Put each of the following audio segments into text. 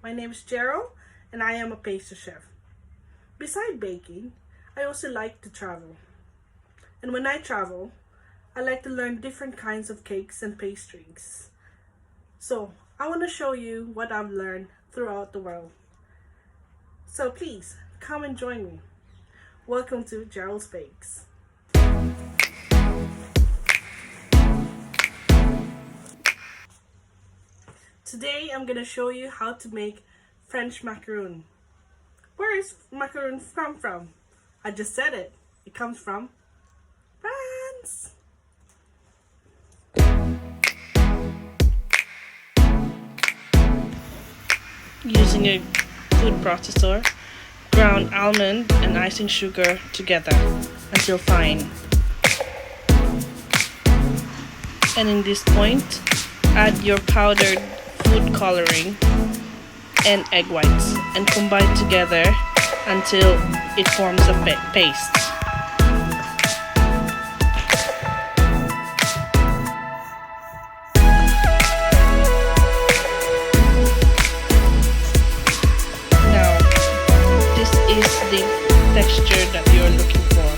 My name is Gerol and I am a pastry chef. Besides baking, I also like to travel. And when I travel, I like to learn different kinds of cakes and pastries. So I want to show you what I've learned throughout the world. So please, come and join me. Welcome to Gerol's Bakes. Today I'm going to show you how to make French macaroon. Where is macaroon come from? I just said it. It comes from France. Using a food processor, ground almond and icing sugar together until fine. And in this point, add your powdered food coloring and egg whites and combine together until it forms a paste. Now, this is the texture that you're looking for.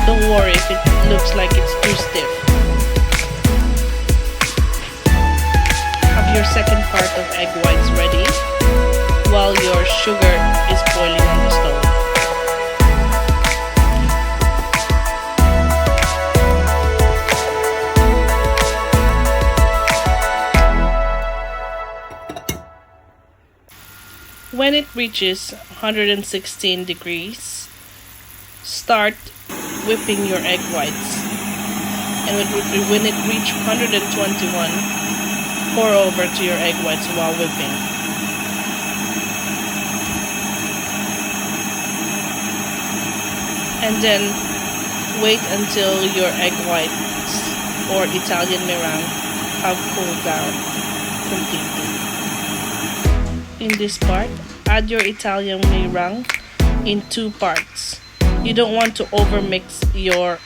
Don't worry if it looks like it's too stiff. Have your second part of egg whites ready while your sugar is boiling on the stove. When it reaches 116 degrees, start whipping your egg whites. And when it reaches 121, pour over to your egg whites while whipping. And then wait until your egg whites or Italian meringue have cooled down completely. In this part, add your Italian meringue in 2 parts. You don't want to overmix your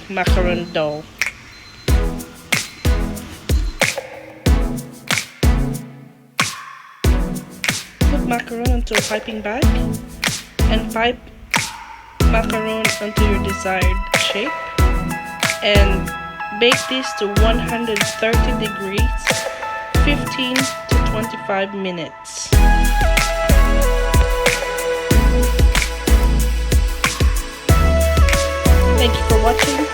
macaron dough. Put macaron into a piping bag and pipe macaron onto your desired shape and bake this to 130 degrees 15 to 25 minutes. Thank you for watching.